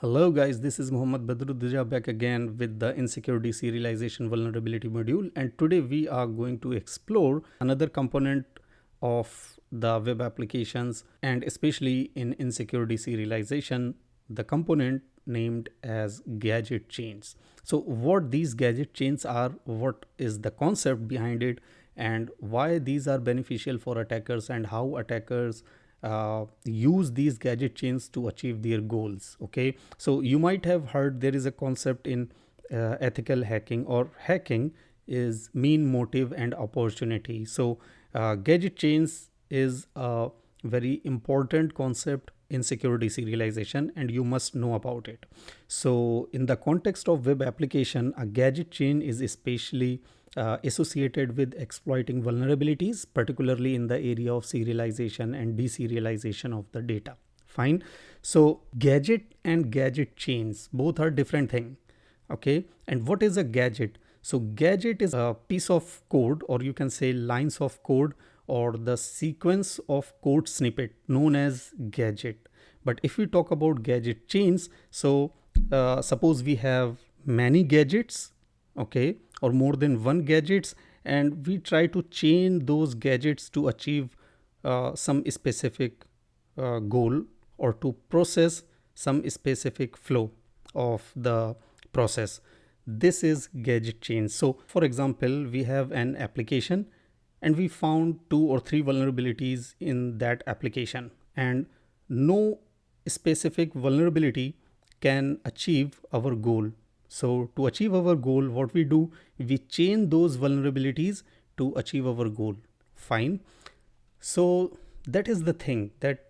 Hello guys, this is Mohammad Badruddin back again with the insecurity serialization vulnerability module, and today we are going to explore another component of the web applications, and especially in insecurity serialization, the component named as gadget chains. So what these gadget chains are, what is the concept behind it, and why these are beneficial for attackers, and how attackers use these gadget chains to achieve their goals. Okay, so you might have heard there is a concept in ethical hacking, or hacking is mean motive and opportunity. So gadget chains is a very important concept in security serialization, and you must know about it. So in the context of web application, a gadget chain is especially associated with exploiting vulnerabilities, particularly in the area of serialization and deserialization of the data. Fine. So gadget and gadget chains both are different thing. Okay. And what is a gadget? So gadget is a piece of code, or you can say lines of code, or the sequence of code snippet known as gadget. But if we talk about gadget chains, so suppose we have many gadgets, okay, or more than one gadgets, and we try to chain those gadgets to achieve some specific goal, or to process some specific flow of the process. This is gadget chain. So for example, we have an application and we found two or three vulnerabilities in that application, and no specific vulnerability can achieve our goal. So to achieve our goal, what we do, we chain those vulnerabilities to achieve our goal. Fine. So that is the thing, that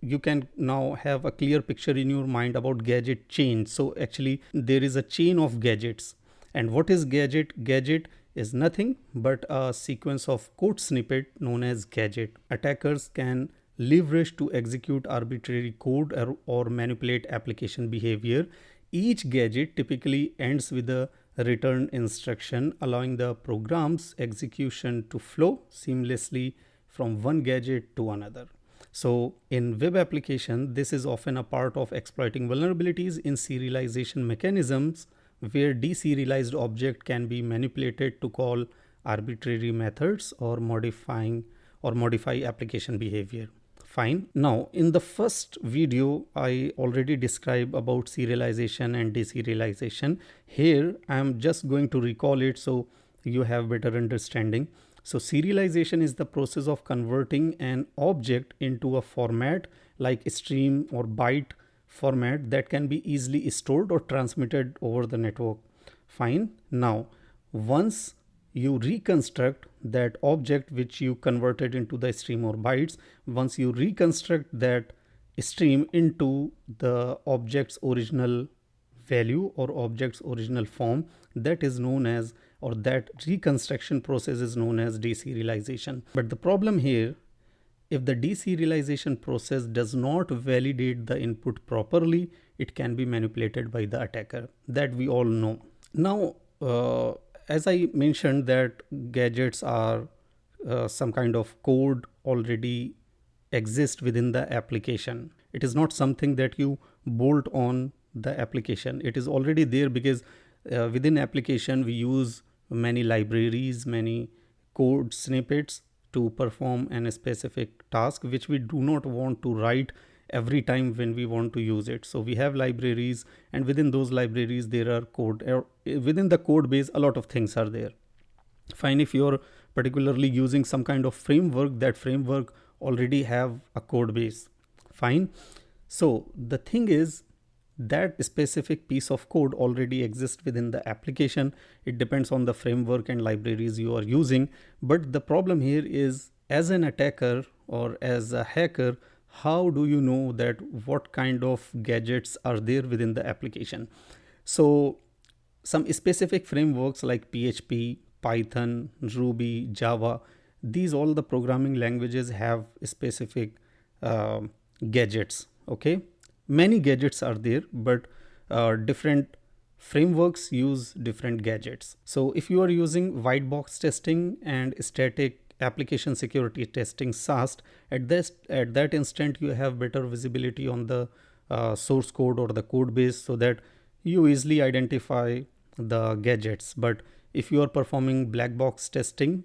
you can now have a clear picture in your mind about gadget chain. So actually there is a chain of gadgets. And what is gadget? Gadget is nothing but a sequence of code snippet known as gadget. Attackers can leverage to execute arbitrary code, or manipulate application behavior. Each gadget typically ends with a return instruction, allowing the program's execution to flow seamlessly from one gadget to another. So in web application, this is often a part of exploiting vulnerabilities in serialization mechanisms, where deserialized object can be manipulated to call arbitrary methods, or modify application behavior. Fine. Now in the first video I already described about serialization and deserialization. Here I am just going to recall it so you have better understanding. So serialization is the process of converting an object into a format like stream or byte format that can be easily stored or transmitted over the network. Fine. Now once you reconstruct that object which you converted into the stream or bytes, once you reconstruct that stream into the object's original value or object's original form, that is known as, or that reconstruction process is known as deserialization. But the problem here, if the deserialization process does not validate the input properly, it can be manipulated by the attacker. That we all know. Now as I mentioned, that gadgets are some kind of code already exist within the application. It is not something that you bolt on the application. It is already there, because within application we use many libraries, many code snippets to perform a specific task which we do not want to write every time when we want to use it. So we have libraries, and within those libraries there are code, within the code base a lot of things are there. Fine. If you're particularly using some kind of framework, that framework already have a code base. Fine. So the thing is, that specific piece of code already exists within the application. It depends on the framework and libraries you are using. But the problem here is, as an attacker or as a hacker, how do you know that what kind of gadgets are there within the application? So some specific frameworks like PHP, Python, Ruby, Java, these all the programming languages have specific gadgets. Okay, many gadgets are there, but different frameworks use different gadgets. So if you are using white box testing and static application security testing SAST, at that instant you have better visibility on the source code or the code base so that you easily identify the gadgets. But if you are performing black box testing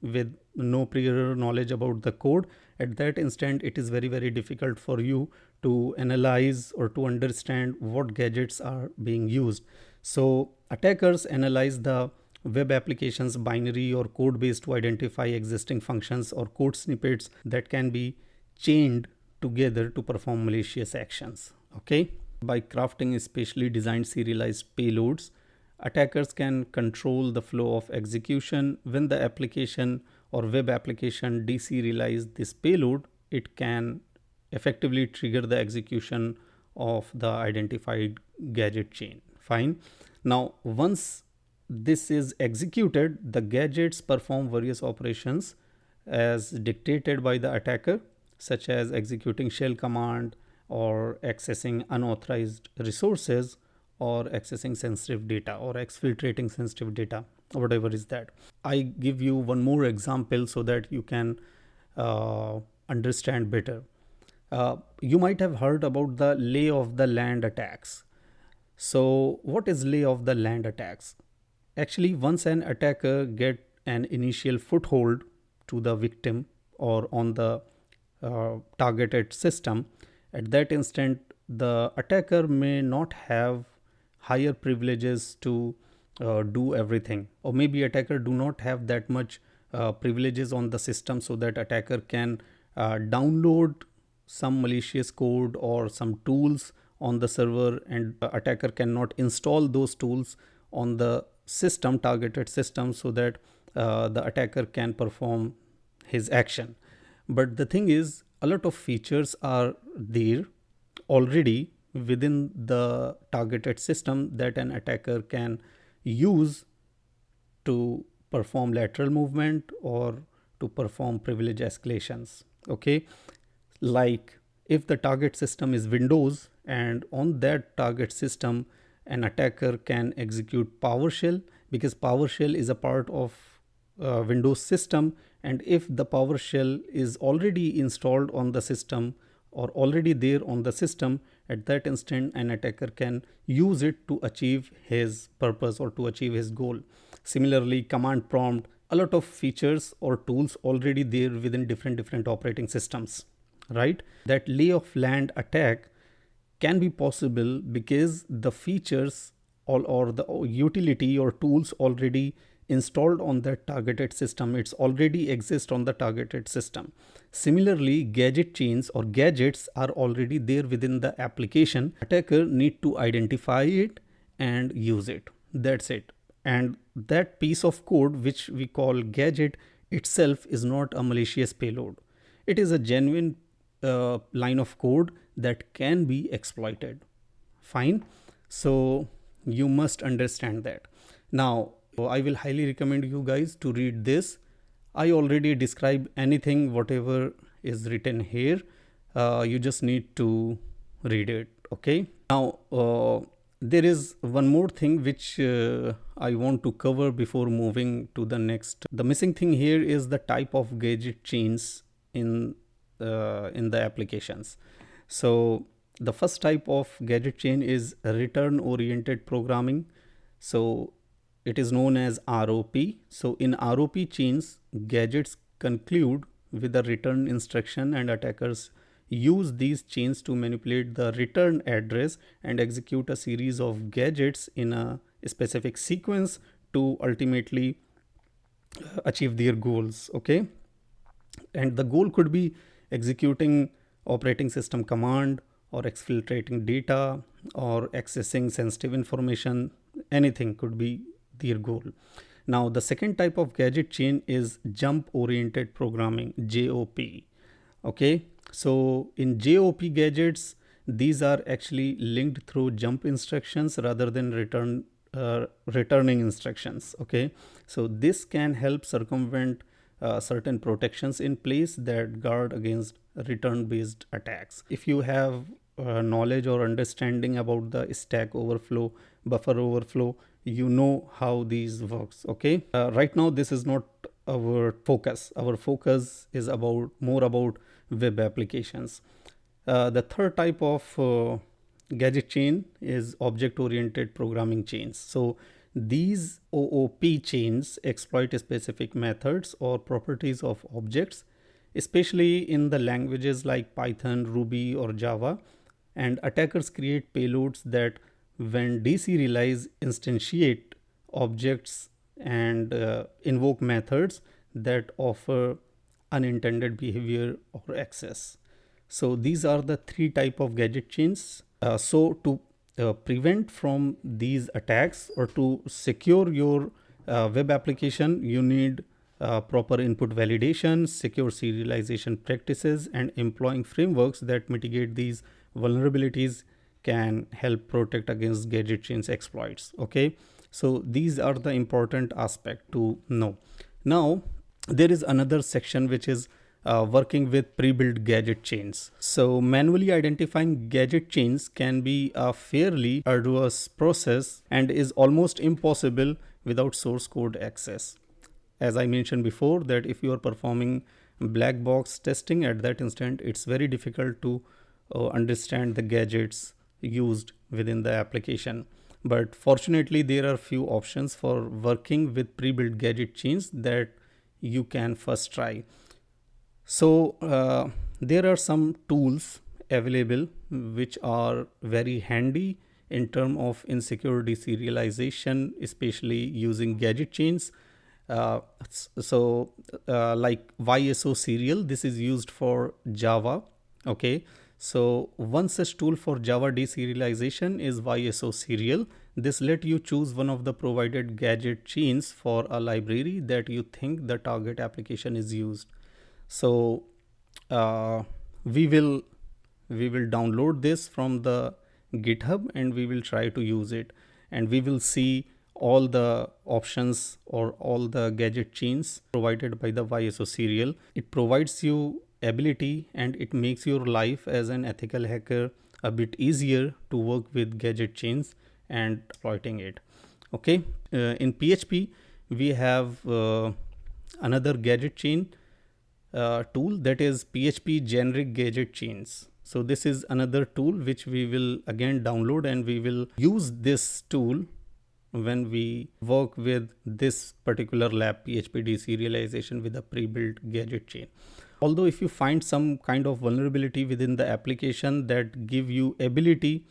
with no prior knowledge about the code, at that instant it is very difficult for you to analyze or to understand what gadgets are being used. So attackers analyze the web applications binary or code base to identify existing functions or code snippets that can be chained together to perform malicious actions. Okay, by crafting specially designed serialized payloads, attackers can control the flow of execution. When the application or web application deserialize this payload, it can effectively trigger the execution of the identified gadget chain. Fine. Now once this is executed, the gadgets perform various operations as dictated by the attacker, such as executing shell command or accessing unauthorized resources or accessing sensitive data or exfiltrating sensitive data, whatever is that. I give you one more example so that you can understand better. You might have heard about the lay of the land attacks. So what is lay of the land attacks? Actually, once an attacker get an initial foothold to the victim or on the targeted system, at that instant the attacker may not have higher privileges to do everything, or maybe attacker do not have that much privileges on the system, so that attacker can download some malicious code or some tools on the server, and attacker cannot install those tools on the system, targeted system, so that the attacker can perform his action. But the thing is, a lot of features are there already within the targeted system that an attacker can use to perform lateral movement or to perform privilege escalations. Okay, like if the target system is Windows, and on that target system an attacker can execute PowerShell, because PowerShell is a part of Windows system, and if the PowerShell is already installed on the system or already there on the system, at that instant an attacker can use it to achieve his purpose or to achieve his goal. Similarly, command prompt, a lot of features or tools already there within different operating systems, right? That lay of land attack can be possible because the features or the utility or tools already installed on that targeted system, it's already exist on the targeted system. Similarly, gadget chains or gadgets are already there within the application. Attacker need to identify it and use it. That's it. And that piece of code which we call gadget itself is not a malicious payload. It is a genuine line of code that can be exploited. Fine. So you must understand that. Now I will highly recommend you guys to read this. I already describe anything whatever is written here. You just need to read it. Okay. Now there is one more thing which I want to cover before moving to the next. The missing thing here is the type of gadget chains in the applications. So the first type of gadget chain is return oriented programming. So it is known as ROP. So in ROP chains, gadgets conclude with a return instruction, and attackers use these chains to manipulate the return address and execute a series of gadgets in a specific sequence to ultimately achieve their goals. Okay, and the goal could be executing operating system command or exfiltrating data or accessing sensitive information. Anything could be their goal. Now the second type of gadget chain is jump oriented programming, JOP. Okay, so in JOP gadgets, these are actually linked through jump instructions rather than returning instructions. Okay, so this can help circumvent certain protections in place that guard against return based attacks. If you have knowledge or understanding about the stack overflow, buffer overflow, you know how these works. Okay, right now this is not our focus. Our focus is more about web applications. The third type of gadget chain is object oriented programming chains. So these OOP chains exploit specific methods or properties of objects, especially in the languages like Python, Ruby, or Java. And attackers create payloads that, when deserialized, instantiate objects and invoke methods that offer unintended behavior or access. So these are the three type of gadget chains. So to prevent from these attacks or to secure your web application, you need proper input validation, secure serialization practices, and employing frameworks that mitigate these vulnerabilities can help protect against gadget chains exploits. Okay, so these are the important aspect to know. Now there is another section which is working with pre-built gadget chains. So manually identifying gadget chains can be a fairly arduous process and is almost impossible without source code access. As I mentioned before, that if you are performing black box testing, at that instant it's very difficult to understand the gadgets used within the application. But fortunately there are few options for working with pre-built gadget chains that you can first try. So there are some tools available which are very handy in terms of insecure deserialization, especially using gadget chains. Like YSO serial, this is used for Java. Okay, so one such tool for Java deserialization is YSO serial. This let you choose one of the provided gadget chains for a library that you think the target application is used. So uh, we will download this from the GitHub and we will try to use it, and we will see all the options or all the gadget chains provided by the YSO serial. It provides you ability and it makes your life as an ethical hacker a bit easier to work with gadget chains and exploiting it. Okay, in PHP we have another gadget chain tool, that is PHP generic gadget chains. So this is another tool which we will again download, and we will use this tool when we work with this particular lab, PHP deserialization with a pre-built gadget chain. Although if you find some kind of vulnerability within the application that give you ability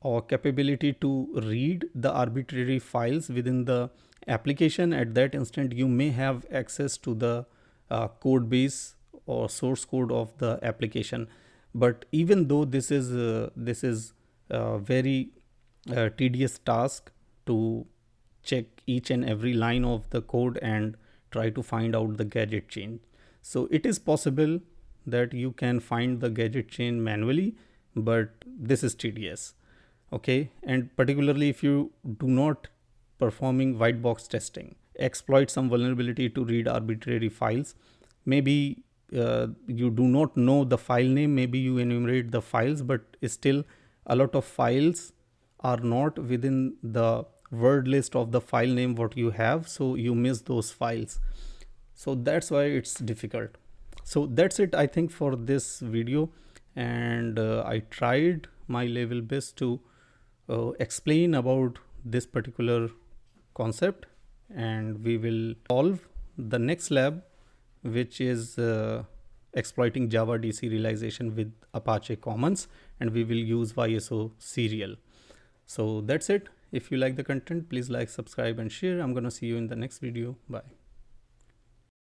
or capability to read the arbitrary files within the application, at that instant you may have access to the code base or source code of the application. But even though this is a very tedious task to check each and every line of the code and try to find out the gadget chain, so it is possible that you can find the gadget chain manually, but this is tedious. Okay, and particularly if you do not performing white box testing, exploit some vulnerability to read arbitrary files, maybe you do not know the file name, maybe you enumerate the files, but still a lot of files are not within the word list of the file name what you have, so you miss those files. So that's why it's difficult. So that's it, I think, for this video, and I tried my level best to explain about this particular concept, and we will solve the next lab, which is exploiting Java deserialization with Apache Commons, and we will use YSO serial. So that's it. If you like the content, please like, subscribe, and share. I'm gonna see you in the next video. Bye.